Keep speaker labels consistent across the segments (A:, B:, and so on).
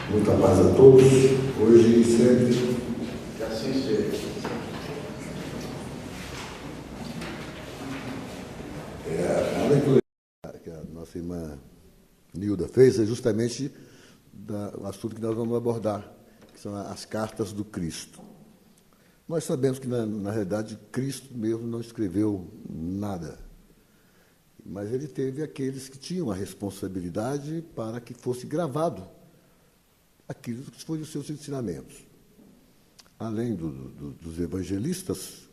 A: Muita paz a todos, hoje e sempre.
B: Que assim seja.
A: A leitura que a nossa irmã Nilda fez é justamente o assunto que nós vamos abordar, que são as cartas do Cristo. Nós sabemos que, na realidade, Cristo mesmo não escreveu nada, mas ele teve aqueles que tinham a responsabilidade para que fosse gravado aquilo que foram os seus ensinamentos. Além dos evangelistas,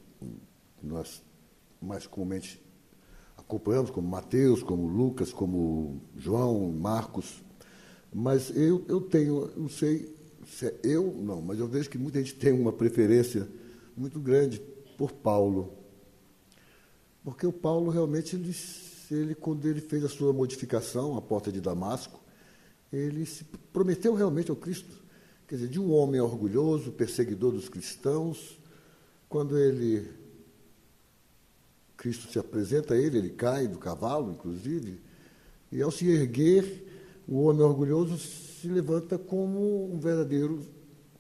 A: que nós mais comumente acompanhamos, como Mateus, como Lucas, como João, Marcos, mas eu tenho, não sei se é eu, não, mas eu vejo que muita gente tem uma preferência muito grande por Paulo. Porque o Paulo realmente, quando ele fez a sua modificação, a porta de Damasco, ele se prometeu realmente ao Cristo. Quer dizer, de um homem orgulhoso, perseguidor dos cristãos, quando Cristo se apresenta a ele cai do cavalo, inclusive, e ao se erguer, o homem orgulhoso se levanta como um verdadeiro,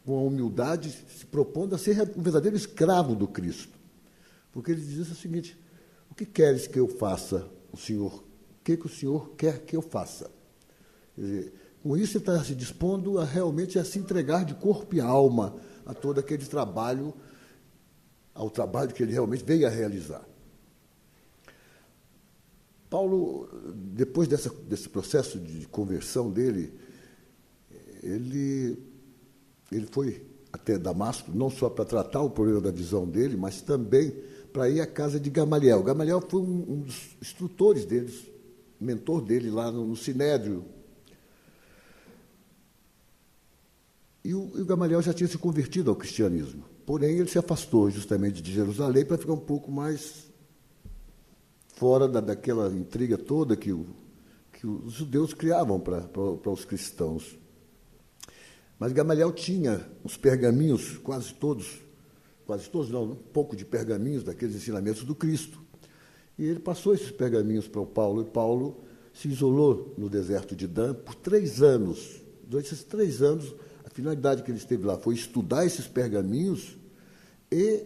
A: com a humildade, se propondo a ser um verdadeiro escravo do Cristo. Porque ele diz o seguinte: o que queres que eu faça, o Senhor? O que o Senhor quer que eu faça? Quer dizer, com isso ele está se dispondo a realmente a se entregar de corpo e alma a todo aquele trabalho, ao trabalho que ele realmente veio a realizar. Paulo, depois desse processo de conversão dele, ele foi até Damasco, não só para tratar o problema da visão dele, mas também para ir à casa de Gamaliel. Gamaliel foi um dos instrutores deles, mentor dele lá no Sinédrio. E o Gamaliel já tinha se convertido ao cristianismo. Porém, ele se afastou justamente de Jerusalém para ficar um pouco mais fora daquela intriga toda que os judeus criavam para os cristãos. Mas Gamaliel tinha os pergaminhos, quase todos não, um pouco de pergaminhos daqueles ensinamentos do Cristo. E ele passou esses pergaminhos para o Paulo, e Paulo se isolou no deserto de Dan por 3 anos. Durante esses 3 anos, a finalidade que ele esteve lá foi estudar esses pergaminhos e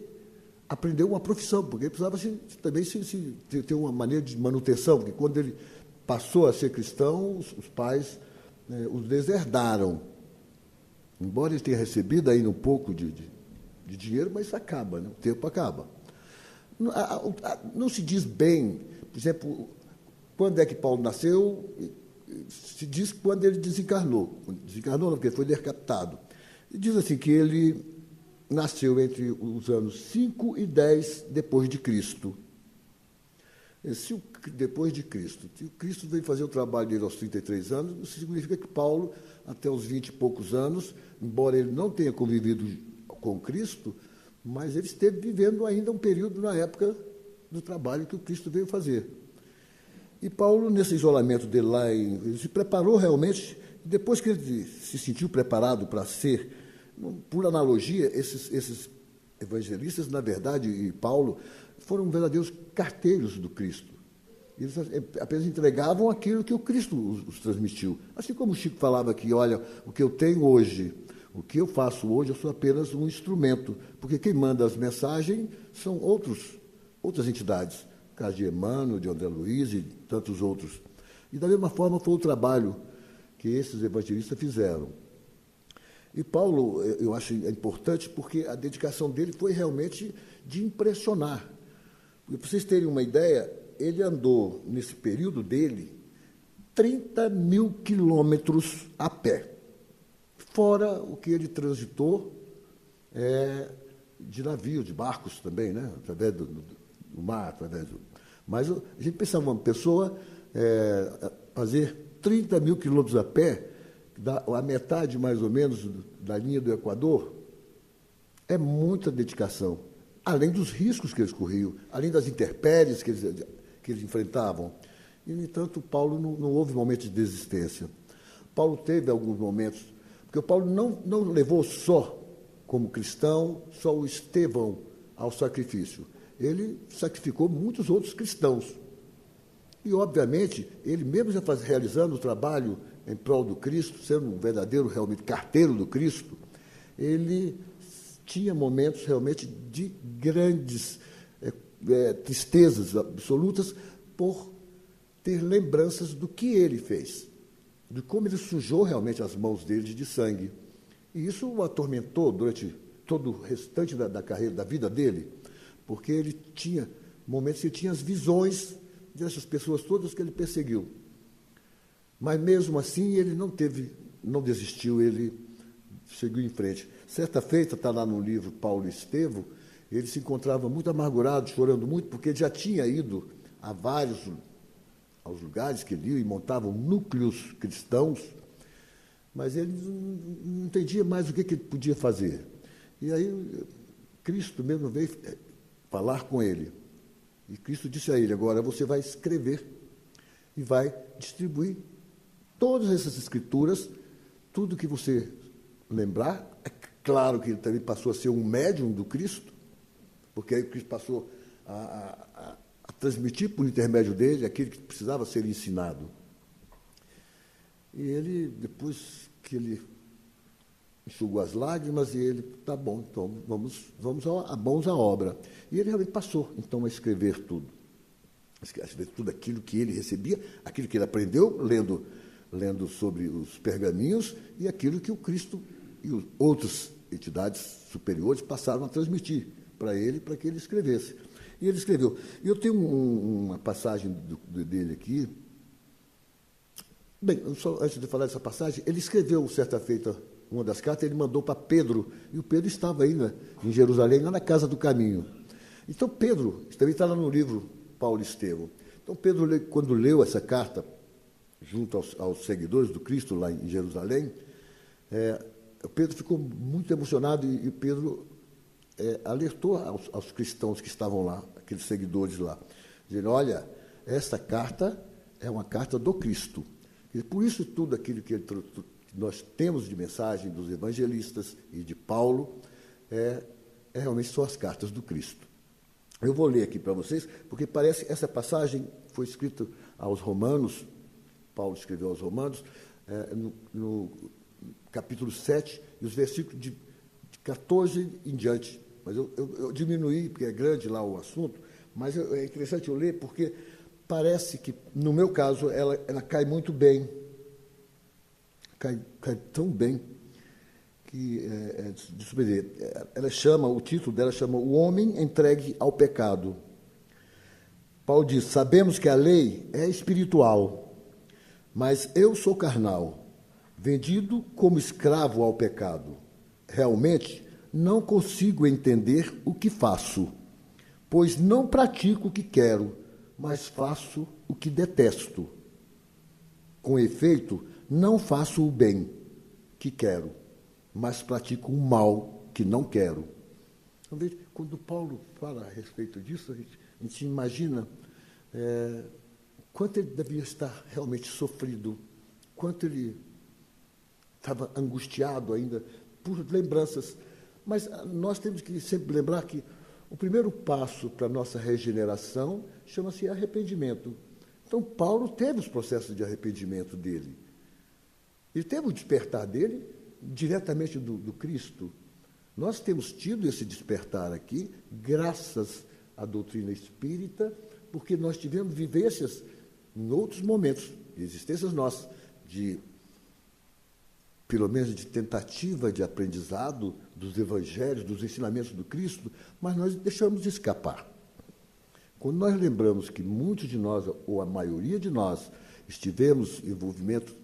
A: aprender uma profissão, porque ele precisava também ter uma maneira de manutenção, porque quando ele passou a ser cristão, os pais os deserdaram. Embora ele tenha recebido ainda um pouco de dinheiro, mas isso acaba, né? O tempo acaba. Não se diz bem, por exemplo, quando é que Paulo nasceu, se diz quando ele desencarnou. Desencarnou não, porque ele foi decapitado. E diz assim que ele nasceu entre os anos 5 e 10 depois de Cristo. Depois de Cristo. Se o Cristo veio fazer o trabalho dele aos 33 anos, isso significa que Paulo, até os 20 e poucos anos, embora ele não tenha convivido com Cristo, mas ele esteve vivendo ainda um período na época do trabalho que o Cristo veio fazer. E Paulo, nesse isolamento dele lá, ele se preparou realmente, depois que ele se sentiu preparado para ser, por analogia, esses evangelistas, na verdade, e Paulo, foram verdadeiros carteiros do Cristo. Eles apenas entregavam aquilo que o Cristo os transmitiu. Assim como o Chico falava aqui, olha, o que eu tenho hoje, o que eu faço hoje, eu sou apenas um instrumento, porque quem manda as mensagens são outras entidades, no caso de Emmanuel, de André Luiz e tantos outros. E da mesma forma foi o trabalho que esses evangelistas fizeram. E Paulo, eu acho importante porque a dedicação dele foi realmente de impressionar. Para vocês terem uma ideia, ele andou, nesse período dele, 30 mil quilômetros a pé, fora o que ele transitou de navio, de barcos também, né? Através do mar, Mas a gente pensava, uma pessoa fazer 30 mil quilômetros a pé, a metade, mais ou menos, da linha do Equador, é muita dedicação. Além dos riscos que eles corriam, além das intempéries que eles enfrentavam. E, no entanto, Paulo não houve momentos de desistência. Paulo teve alguns momentos, porque o Paulo não levou só, como cristão, só o Estevão ao sacrifício. Ele sacrificou muitos outros cristãos. E, obviamente, ele mesmo já realizando o trabalho em prol do Cristo, sendo um verdadeiro, realmente, carteiro do Cristo, ele tinha momentos realmente de grandes tristezas absolutas por ter lembranças do que ele fez, de como ele sujou realmente as mãos dele de sangue. E isso o atormentou durante todo o restante da carreira, da vida dele, porque ele tinha momentos que ele tinha as visões dessas pessoas todas que ele perseguiu. Mas, mesmo assim, ele não desistiu, ele seguiu em frente. Certa feita, está lá no livro Paulo e Estevão, ele se encontrava muito amargurado, chorando muito, porque ele já tinha ido a aos lugares que ele ia e montavam núcleos cristãos, mas ele não entendia mais o que ele podia fazer. E aí, Cristo mesmo veio falar com ele. E Cristo disse a ele: agora você vai escrever e vai distribuir todas essas escrituras, tudo que você lembrar. É claro que ele também passou a ser um médium do Cristo, porque aí Cristo passou a transmitir por intermédio dele aquilo que precisava ser ensinado. E ele, depois que ele enxugou as lágrimas, e ele, tá bom, então vamos à obra. E ele realmente passou, então, a escrever tudo. A escrever tudo aquilo que ele recebia, aquilo que ele aprendeu, lendo sobre os pergaminhos, e aquilo que o Cristo e outras entidades superiores passaram a transmitir para ele, para que ele escrevesse. E ele escreveu. E eu tenho uma passagem dele aqui. Bem, só antes de falar dessa passagem, ele escreveu, certa feita, uma das cartas, ele mandou para Pedro, e o Pedro estava ainda em Jerusalém, lá na Casa do Caminho. Então, Pedro, também está lá no livro Paulo e Estevão. Então, Pedro, quando leu essa carta, junto aos seguidores do Cristo, lá em Jerusalém, Pedro ficou muito emocionado, e Pedro alertou aos cristãos que estavam lá, aqueles seguidores lá, dizendo: olha, essa carta é uma carta do Cristo. E por isso tudo aquilo que nós temos de mensagem dos evangelistas e de Paulo realmente são as cartas do Cristo. Eu vou ler aqui para vocês, porque parece que essa passagem foi escrita aos Romanos, Paulo escreveu aos Romanos, no capítulo 7, e os versículos de 14 em diante. Mas eu diminuí, porque é grande lá o assunto, mas é interessante eu ler, porque parece que, no meu caso, ela cai muito bem. Cai tão bem que, o título dela chama O Homem Entregue ao Pecado. Paulo diz: sabemos que a lei é espiritual, mas eu sou carnal, vendido como escravo ao pecado. Realmente, não consigo entender o que faço, pois não pratico o que quero, mas faço o que detesto. Com efeito, não faço o bem que quero, mas pratico o mal que não quero. Quando Paulo fala a respeito disso, a gente imagina quanto ele devia estar realmente sofrido, quanto ele estava angustiado ainda por lembranças. Mas nós temos que sempre lembrar que o primeiro passo para a nossa regeneração chama-se arrependimento. Então, Paulo teve os processos de arrependimento dele. Ele teve o despertar dele diretamente do Cristo. Nós temos tido esse despertar aqui, graças à doutrina espírita, porque nós tivemos vivências em outros momentos, existências nossas, pelo menos de tentativa de aprendizado dos evangelhos, dos ensinamentos do Cristo, mas nós deixamos de escapar. Quando nós lembramos que muitos de nós, ou a maioria de nós, estivemos em envolvimento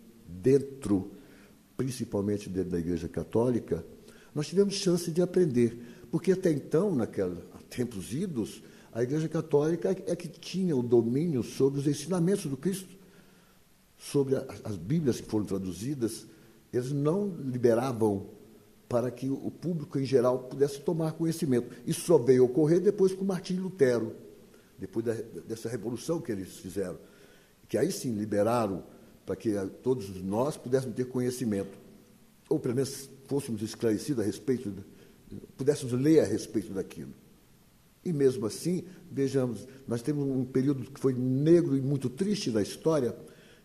A: principalmente dentro da Igreja Católica, nós tivemos chance de aprender, porque até então, tempos idos, a Igreja Católica é que tinha o domínio sobre os ensinamentos do Cristo, sobre as Bíblias que foram traduzidas. Eles não liberavam para que o público em geral pudesse tomar conhecimento. Isso só veio ocorrer depois com Martinho Lutero, depois dessa revolução que eles fizeram, que aí sim liberaram para que todos nós pudéssemos ter conhecimento, ou pelo menos fôssemos esclarecidos a respeito, pudéssemos ler a respeito daquilo. E mesmo assim, vejamos, nós temos um período que foi negro e muito triste da história,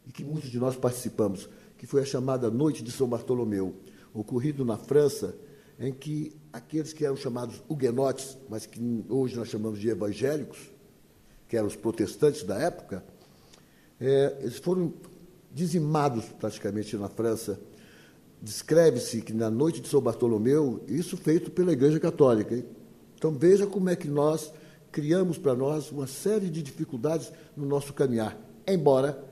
A: e que muitos de nós participamos, que foi a chamada Noite de São Bartolomeu, ocorrido na França, em que aqueles que eram chamados huguenotes, mas que hoje nós chamamos de evangélicos, que eram os protestantes da época, eles foram dizimados praticamente na França. Descreve-se que na noite de São Bartolomeu, isso feito pela Igreja Católica. Hein? Então veja como é que nós criamos para nós uma série de dificuldades no nosso caminhar, embora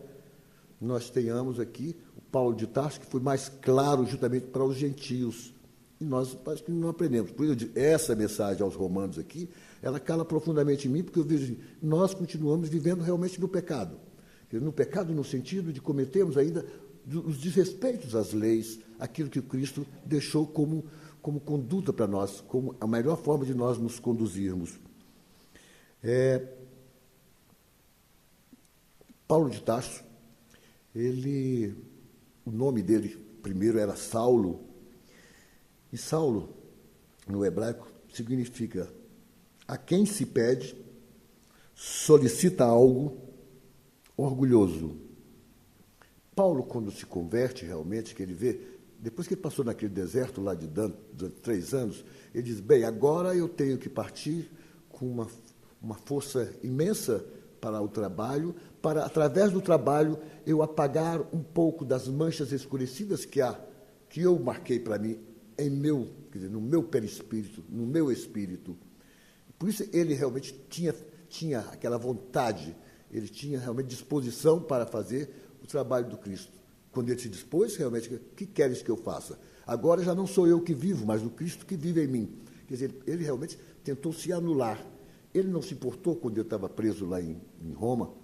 A: nós tenhamos aqui o Paulo de Tarso, que foi mais claro justamente para os gentios. E nós parece que não aprendemos. Por isso, essa mensagem aos romanos aqui, ela cala profundamente em mim, porque eu vejo que nós continuamos vivendo realmente no pecado. No pecado no sentido de cometermos ainda os desrespeitos às leis, aquilo que o Cristo deixou como conduta para nós, como a melhor forma de nós nos conduzirmos. Paulo de Tarso, o nome dele primeiro era Saulo, e Saulo, no hebraico, significa a quem se pede, solicita algo, orgulhoso. Paulo, quando se converte realmente, que ele vê, depois que ele passou naquele deserto lá de Dan, durante 3 anos, ele diz, bem, agora eu tenho que partir com uma força imensa para o trabalho, para, através do trabalho, eu apagar um pouco das manchas escurecidas que eu marquei para mim no meu perispírito, no meu espírito. Por isso ele realmente tinha aquela vontade, ele tinha realmente disposição para fazer o trabalho do Cristo. Quando ele se dispôs, realmente, o que queres que eu faça? Agora já não sou eu que vivo, mas o Cristo que vive em mim. Quer dizer, ele realmente tentou se anular. Ele não se importou quando ele estava preso lá em Roma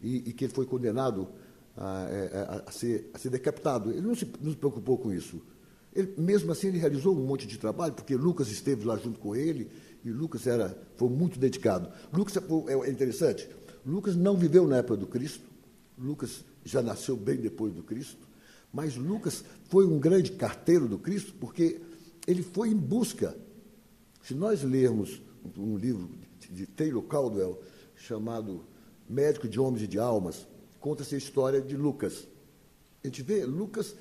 A: e que ele foi condenado a ser decapitado. Ele não se preocupou com isso. Mesmo assim, ele realizou um monte de trabalho, porque Lucas esteve lá junto com ele, e Lucas foi muito dedicado. Lucas é interessante, Lucas não viveu na época do Cristo, Lucas já nasceu bem depois do Cristo, mas Lucas foi um grande carteiro do Cristo, porque ele foi em busca. Se nós lermos um livro de Taylor Caldwell, chamado Médico de Homens e de Almas, conta-se a história de Lucas. A gente vê, Lucas,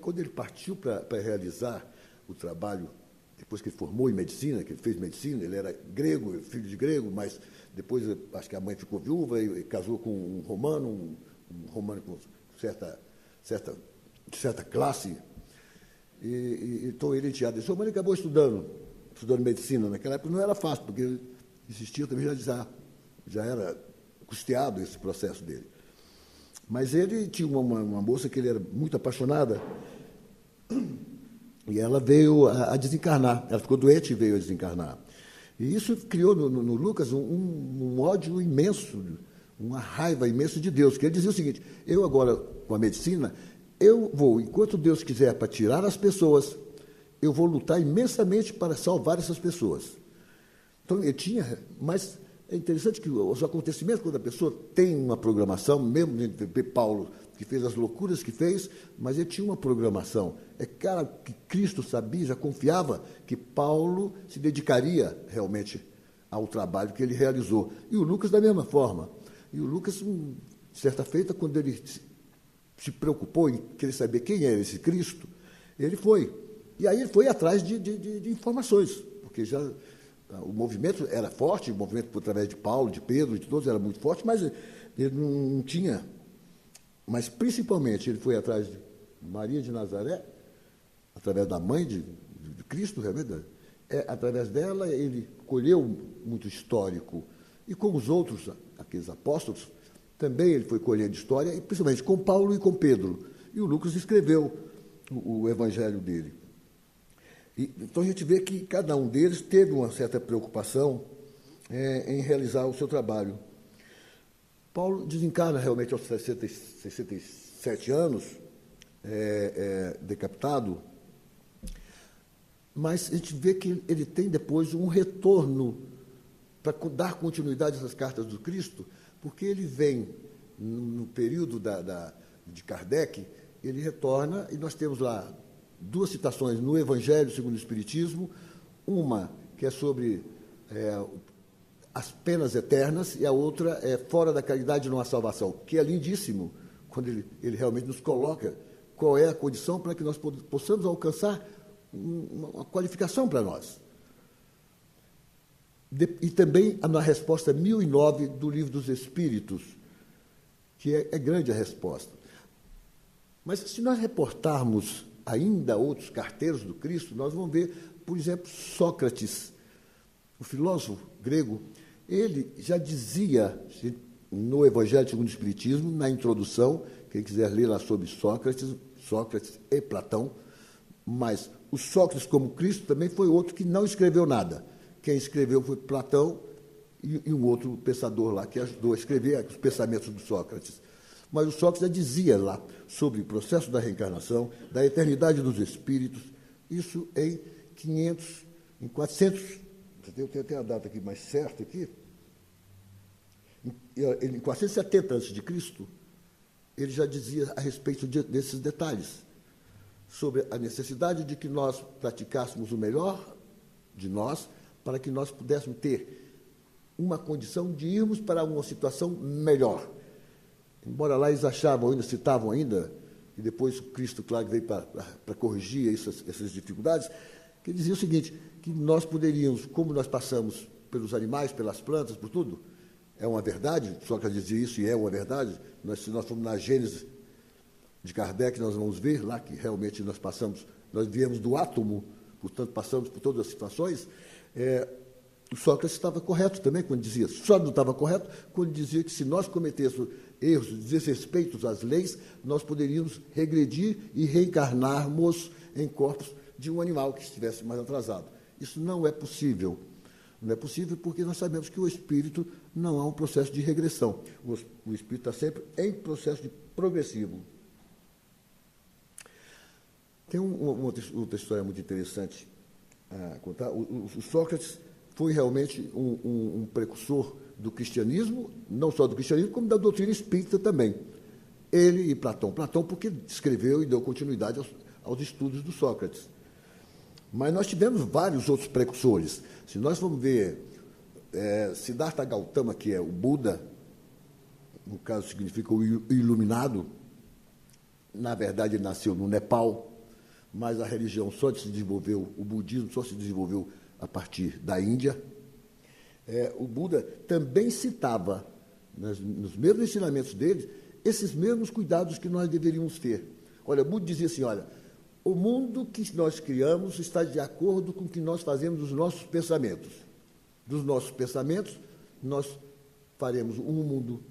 A: quando ele partiu para realizar o trabalho, depois que ele formou em medicina, que ele fez medicina, ele era grego, filho de grego, mas depois acho que a mãe ficou viúva e casou com um romano com certa classe. Então ele já deixou, mas ele acabou estudando medicina. Naquela época não era fácil, porque existia também, já era custeado esse processo dele. Mas ele tinha uma moça que ele era muito apaixonada, e ela veio a desencarnar. Ela ficou doente e veio a desencarnar. E isso criou no Lucas um ódio imenso, uma raiva imensa de Deus, que ele dizia o seguinte, eu agora, com a medicina, eu vou, enquanto Deus quiser, para tirar as pessoas, eu vou lutar imensamente para salvar essas pessoas. Então, ele tinha, mas é interessante que os acontecimentos, quando a pessoa tem uma programação, mesmo Paulo, que fez as loucuras que fez, mas ele tinha uma programação. É claro que Cristo sabia, já confiava que Paulo se dedicaria realmente ao trabalho que ele realizou. E o Lucas da mesma forma. E o Lucas, certa feita, quando ele se preocupou em querer saber quem era esse Cristo, ele foi. E aí ele foi atrás de informações, porque já o movimento era forte, o movimento através de Paulo, de Pedro, de todos era muito forte, mas ele não tinha. Mas, principalmente, ele foi atrás de Maria de Nazaré, através da mãe de Cristo, realmente. Através dela, ele colheu muito histórico. E com os outros, aqueles apóstolos, também ele foi colhendo história, e principalmente com Paulo e com Pedro. E o Lucas escreveu o evangelho dele. Então, a gente vê que cada um deles teve uma certa preocupação em realizar o seu trabalho. Paulo desencarna realmente aos 67 anos, decapitado, mas a gente vê que ele tem depois um retorno para dar continuidade a essas cartas do Cristo, porque ele vem, no período de Kardec, ele retorna, e nós temos lá 2 citações no Evangelho segundo o Espiritismo, uma que é sobre as penas eternas, e a outra é fora da caridade não há salvação, que é lindíssimo, quando ele realmente nos coloca qual é a condição para que nós possamos alcançar uma qualificação para nós. E também na resposta 1009 do Livro dos Espíritos, que é grande a resposta. Mas se nós reportarmos ainda outros carteiros do Cristo, nós vamos ver, por exemplo, Sócrates, o filósofo grego. Ele já dizia no Evangelho segundo o Espiritismo, na introdução, quem quiser ler lá sobre Sócrates e Platão, mas o Sócrates como Cristo também foi outro que não escreveu nada. Quem escreveu foi Platão e um outro pensador lá que ajudou a escrever os pensamentos do Sócrates. Mas o Sócrates já dizia lá sobre o processo da reencarnação, da eternidade dos espíritos, isso em 400, eu tenho até a data aqui mais certa aqui, em 470 a.C., ele já dizia a respeito desses detalhes, sobre a necessidade de que nós praticássemos o melhor de nós, para que nós pudéssemos ter uma condição de irmos para uma situação melhor. Embora lá eles citavam ainda, e depois Cristo, claro, veio para corrigir essas dificuldades, que ele dizia o seguinte, que nós poderíamos, como nós passamos pelos animais, pelas plantas, por tudo, é uma verdade, Sócrates dizia isso e é uma verdade, se nós formos na Gênese de Kardec, nós vamos ver lá que realmente nós viemos do átomo, portanto passamos por todas as situações. O Sócrates estava correto também quando dizia, só não estava correto quando dizia que se nós cometêssemos erros, desrespeitos às leis, nós poderíamos regredir e reencarnarmos em corpos de um animal que estivesse mais atrasado. Isso não é possível. Não é possível porque nós sabemos que o espírito não há um processo de regressão. O espírito está sempre em processo de progressivo. Tem uma outra história muito interessante a contar. O Sócrates foi realmente um precursor do cristianismo, não só do cristianismo, como da doutrina espírita também. Ele e Platão. Platão porque escreveu e deu continuidade aos estudos do Sócrates. Mas nós tivemos vários outros precursores. Se nós vamos ver Siddhartha Gautama, que é o Buda, no caso significa o iluminado, na verdade ele nasceu no Nepal, mas a religião só se desenvolveu, o budismo só se desenvolveu a partir da Índia. O Buda também citava, nos mesmos ensinamentos dele, esses mesmos cuidados que nós deveríamos ter. Olha, o Buda dizia assim, olha, o mundo que nós criamos está de acordo com o que nós fazemos dos nossos pensamentos. Dos nossos pensamentos, nós faremos um mundo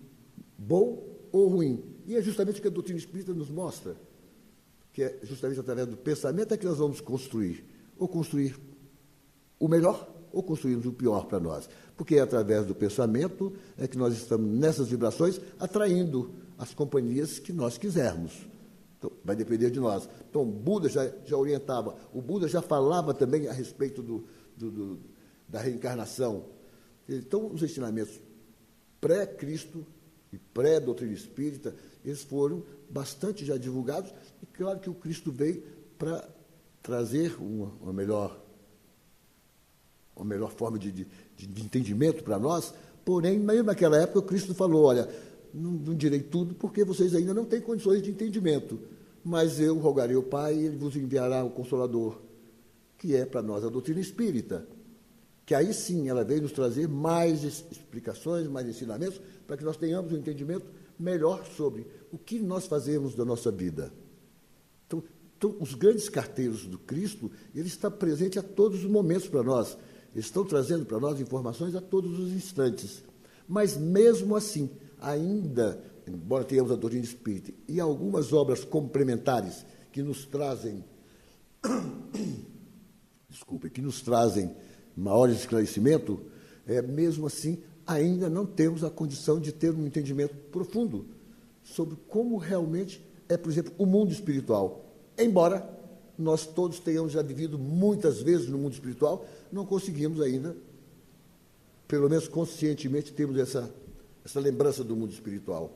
A: bom ou ruim. E é justamente o que a doutrina espírita nos mostra, que é justamente através do pensamento é que nós vamos construir, ou construir o melhor, ou construirmos o pior para nós. Porque é através do pensamento é que nós estamos nessas vibrações atraindo as companhias que nós quisermos. Então, vai depender de nós. Então, o Buda já orientava, o Buda já falava também a respeito da reencarnação. Então, os ensinamentos pré-Cristo e pré-doutrina espírita, eles foram bastante já divulgados, e claro que o Cristo veio para trazer uma melhor forma de entendimento para nós, porém, mesmo naquela época, o Cristo falou, olha, não direi tudo, porque vocês ainda não têm condições de entendimento, mas eu rogarei ao Pai e Ele vos enviará o Consolador, que é para nós a doutrina espírita, que aí sim ela veio nos trazer mais explicações, mais ensinamentos, para que nós tenhamos um entendimento melhor sobre o que nós fazemos da nossa vida. Então, os grandes carteiros do Cristo, ele está presente a todos os momentos para nós. Eles estão trazendo para nós informações a todos os instantes. Mas, mesmo assim, ainda, embora tenhamos a doutrina espírita e algumas obras complementares que nos trazem, que nos trazem maior esclarecimento, mesmo assim, ainda não temos a condição de ter um entendimento profundo sobre como realmente é, por exemplo, o mundo espiritual. Embora nós todos tenhamos já vivido muitas vezes no mundo espiritual, não conseguimos ainda, pelo menos conscientemente, termos essa lembrança do mundo espiritual.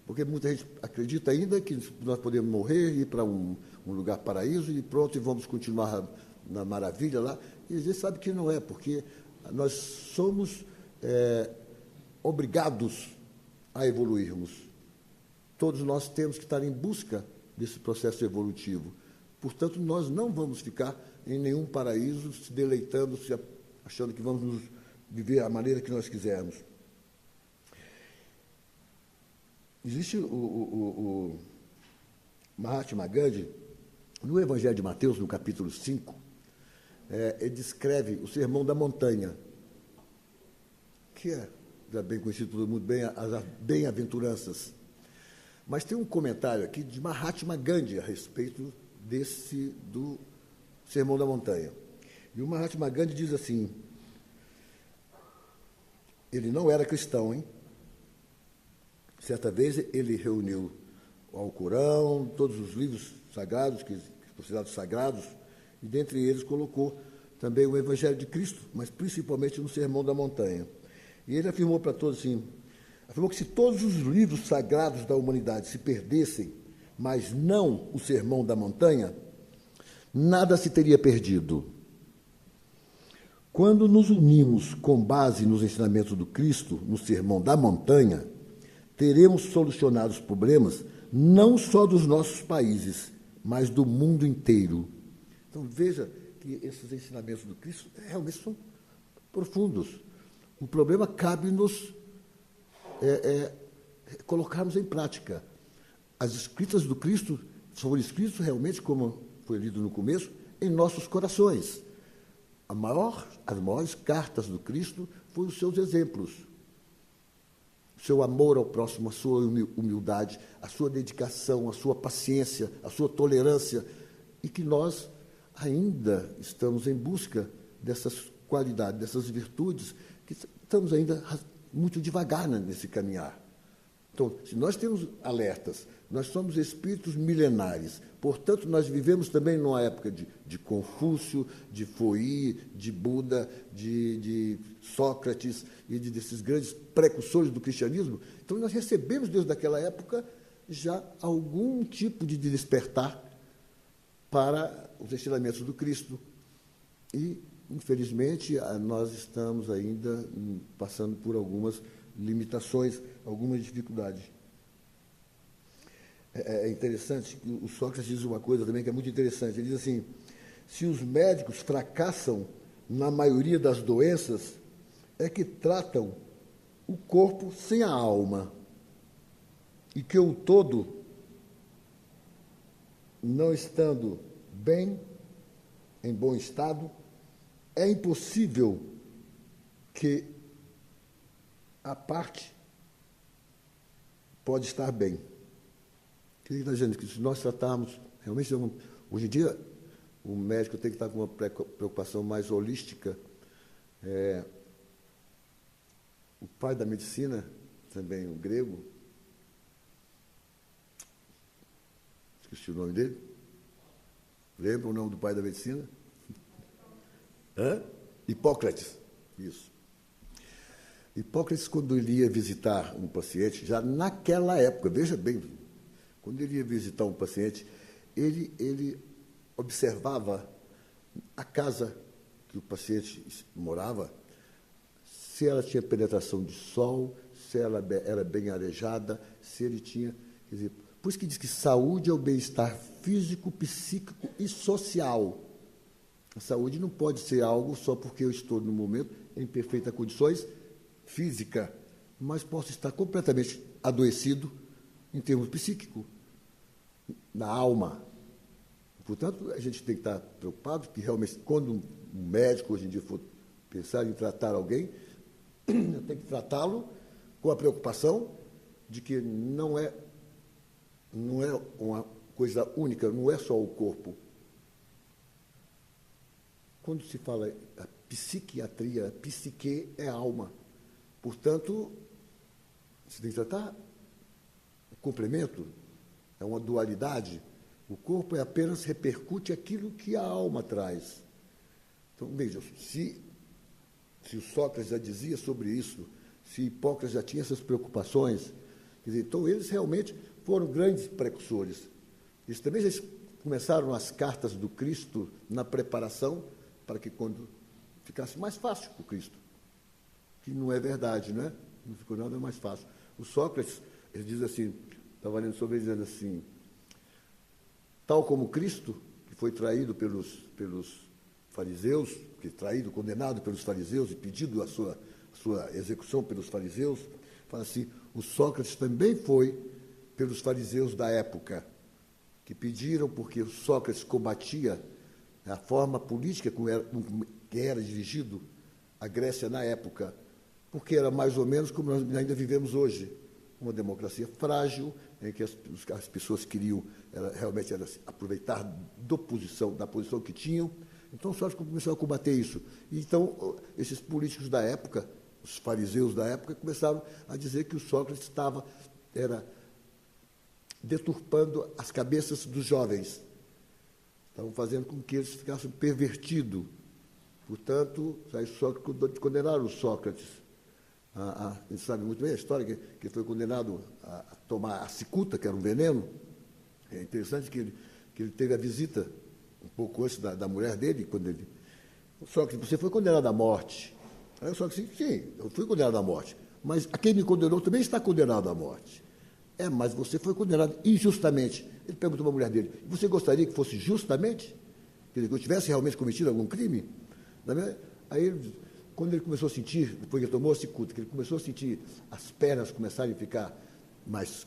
A: Porque muita gente acredita ainda que nós podemos morrer, ir para um lugar paraíso e pronto, e vamos continuar na maravilha lá. E a gente sabe que não é, porque nós somos obrigados a evoluirmos. Todos nós temos que estar em busca desse processo evolutivo. Portanto, nós não vamos ficar em nenhum paraíso se deleitando, achando que vamos viver a maneira que nós quisermos. Existe o Mahatma Gandhi, no Evangelho de Mateus, no capítulo 5, ele descreve o Sermão da Montanha, que é já bem conhecido por todo mundo, as bem-aventuranças. Mas tem um comentário aqui de Mahatma Gandhi a respeito do Sermão da Montanha. E o Mahatma Gandhi diz assim, ele não era cristão, hein? Certa vez ele reuniu o Alcorão, todos os livros sagrados, que considerados sagrados, e dentre eles colocou também o Evangelho de Cristo, mas principalmente no Sermão da Montanha. E ele afirmou para todos assim, afirmou que se todos os livros sagrados da humanidade se perdessem, mas não o Sermão da Montanha, nada se teria perdido. Quando nos unimos com base nos ensinamentos do Cristo, no Sermão da Montanha, teremos solucionado os problemas não só dos nossos países, mas do mundo inteiro. Então, veja que esses ensinamentos do Cristo realmente são profundos. O problema cabe-nos colocarmos em prática. As escritas do Cristo foram escritas realmente, como foi lido no começo, em nossos corações. As maiores cartas do Cristo foram os seus exemplos. O seu amor ao próximo, a sua humildade, a sua dedicação, a sua paciência, a sua tolerância, e que nós ainda estamos em busca dessas qualidades, dessas virtudes, que estamos ainda muito devagar nesse caminhar. Então, se nós temos alertas, nós somos espíritos milenares, portanto, nós vivemos também numa época de Confúcio, de Foí, de Buda, de Sócrates e desses grandes precursores do cristianismo. Então, nós recebemos desde aquela época já algum tipo de despertar para os ensinamentos do Cristo. E, infelizmente, nós estamos ainda passando por algumas limitações, algumas dificuldades. É interessante que o Sócrates diz uma coisa também que é muito interessante. Ele diz assim, se os médicos fracassam na maioria das doenças, é que tratam o corpo sem a alma, e que o todo, não estando bem, em bom estado, é impossível que a parte pode estar bem. O que ele está dizendo? Que se nós tratarmos, realmente, hoje em dia, o médico tem que estar com uma preocupação mais holística. O pai da medicina, também o grego, esqueci o nome dele, lembra o nome do pai da medicina? Hipócrates, isso. Hipócrates, quando ele ia visitar um paciente, já naquela época, veja bem, quando ele ia visitar um paciente, ele observava a casa que o paciente morava, se ela tinha penetração de sol, se ela era bem arejada, se ele tinha... Quer dizer, por isso que diz que saúde é o bem-estar físico, psíquico e social. A saúde não pode ser algo só porque eu estou, no momento, em perfeitas condições física, mas posso estar completamente adoecido em termos psíquicos, na alma. Portanto, a gente tem que estar preocupado que, realmente, quando um médico, hoje em dia, for pensar em tratar alguém, tem que tratá-lo com a preocupação de que não é uma coisa única, não é só o corpo. Quando se fala a psiquiatria, psique é alma. Portanto, você tem que tratar o complemento, é uma dualidade. O corpo apenas repercute aquilo que a alma traz. Então, veja, se o Sócrates já dizia sobre isso, se Hipócrates já tinha essas preocupações, quer dizer, então eles realmente foram grandes precursores. Eles também já começaram as cartas do Cristo na preparação para que, quando ficasse mais fácil para o Cristo, que não é verdade, não é? Não ficou nada mais fácil. O Sócrates, ele diz assim, estava lendo sobre ele, dizendo assim, tal como Cristo, que foi traído pelos fariseus, que traído, condenado pelos fariseus e pedido a sua execução pelos fariseus, fala assim, o Sócrates também foi pelos fariseus da época, que pediram, porque o Sócrates combatia a forma política que era dirigido a Grécia na época, porque era mais ou menos como nós ainda vivemos hoje, uma democracia frágil, em que as pessoas queriam realmente aproveitar da posição que tinham. Então, o Sócrates começou a combater isso. Então, esses políticos da época, os fariseus da época, começaram a dizer que o Sócrates era deturpando as cabeças dos jovens. Estavam fazendo com que eles ficassem pervertidos. Portanto, condenaram o Sócrates. A gente sabe muito bem a história, que ele foi condenado a tomar a cicuta, que era um veneno. É interessante que ele teve a visita, um pouco antes da mulher dele, quando ele... Sócrates, você foi condenado à morte. Aí o Sócrates disse, sim, eu fui condenado à morte, mas a quem me condenou também está condenado à morte. Mas você foi condenado injustamente. Ele perguntou para a mulher dele, você gostaria que fosse justamente? Quer dizer, que eu tivesse realmente cometido algum crime? Aí, quando ele começou a sentir, depois que ele tomou a cicuta, que ele começou a sentir as pernas começarem a ficar mais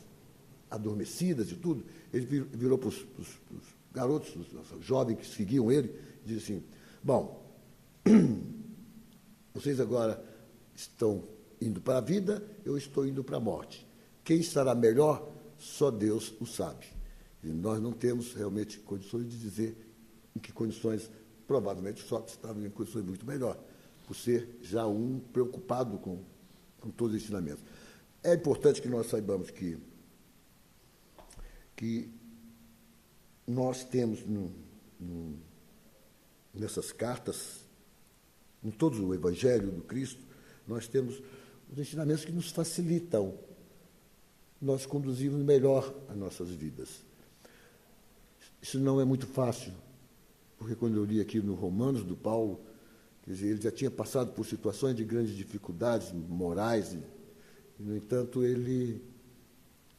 A: adormecidas e tudo, ele virou para os garotos, os jovens que seguiam ele, e disse assim, bom, vocês agora estão indo para a vida, eu estou indo para a morte. Quem estará melhor, só Deus o sabe. E nós não temos realmente condições de dizer em que condições, provavelmente só estavam em condições muito melhores, por ser já um preocupado com todos os ensinamentos. É importante que nós saibamos que nós temos nessas cartas, em todo o Evangelho do Cristo, nós temos os ensinamentos que nos facilitam nós conduzirmos melhor as nossas vidas. Isso não é muito fácil, porque quando eu li aqui no Romanos, do Paulo, quer dizer, ele já tinha passado por situações de grandes dificuldades morais, e no entanto, ele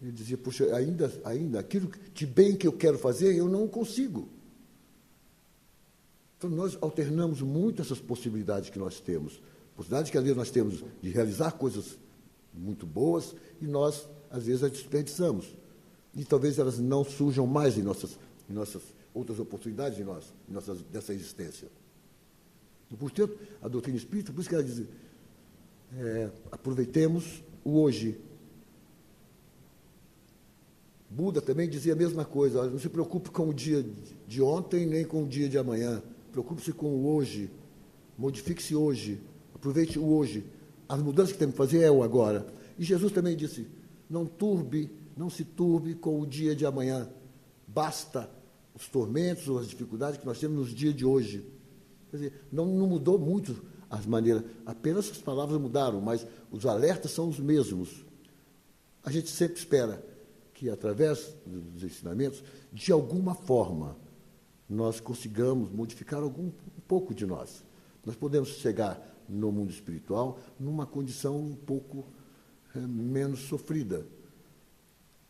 A: dizia, puxa, ainda aquilo de bem que eu quero fazer, eu não consigo. Então, nós alternamos muito essas possibilidades que nós temos. Possibilidades que, às vezes, nós temos de realizar coisas muito boas e nós, às vezes, as desperdiçamos. E talvez elas não surjam mais em nossas outras oportunidades dessa existência. E, portanto, a doutrina espírita, por isso que ela diz, aproveitemos o hoje. Buda também dizia a mesma coisa, não se preocupe com o dia de ontem, nem com o dia de amanhã. Preocupe-se com o hoje, modifique-se hoje, aproveite o hoje. As mudanças que temos que fazer é o agora. E Jesus também disse, não se turbe com o dia de amanhã. Basta os tormentos ou as dificuldades que nós temos nos dias de hoje. Quer dizer, não mudou muito as maneiras, apenas as palavras mudaram, mas os alertas são os mesmos. A gente sempre espera que, através dos ensinamentos, de alguma forma, nós consigamos modificar um pouco de nós. Nós podemos chegar no mundo espiritual numa condição um pouco menos sofrida.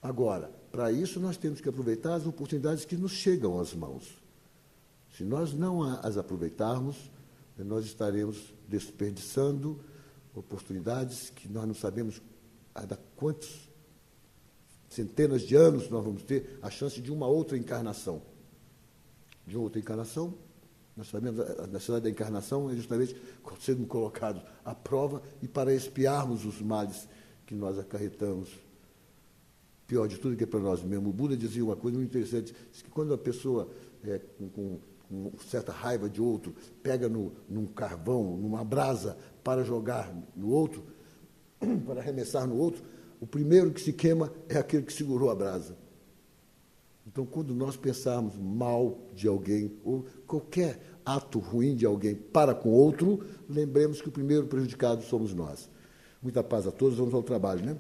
A: Agora, para isso, nós temos que aproveitar as oportunidades que nos chegam às mãos. Se nós não as aproveitarmos, nós estaremos desperdiçando oportunidades que nós não sabemos há quantos centenas de anos nós vamos ter a chance de uma outra encarnação. De uma outra encarnação, nós sabemos a necessidade da encarnação é justamente sendo colocados à prova e para expiarmos os males que nós acarretamos. Pior de tudo que é para nós mesmos. O Buda dizia uma coisa muito interessante, diz que quando a pessoa, com certa raiva de outro, pega num carvão, numa brasa, para jogar no outro, para arremessar no outro, o primeiro que se queima é aquele que segurou a brasa. Então, quando nós pensarmos mal de alguém, ou qualquer ato ruim de alguém para com outro, lembremos que o primeiro prejudicado somos nós. Muita paz a todos, vamos ao trabalho, né?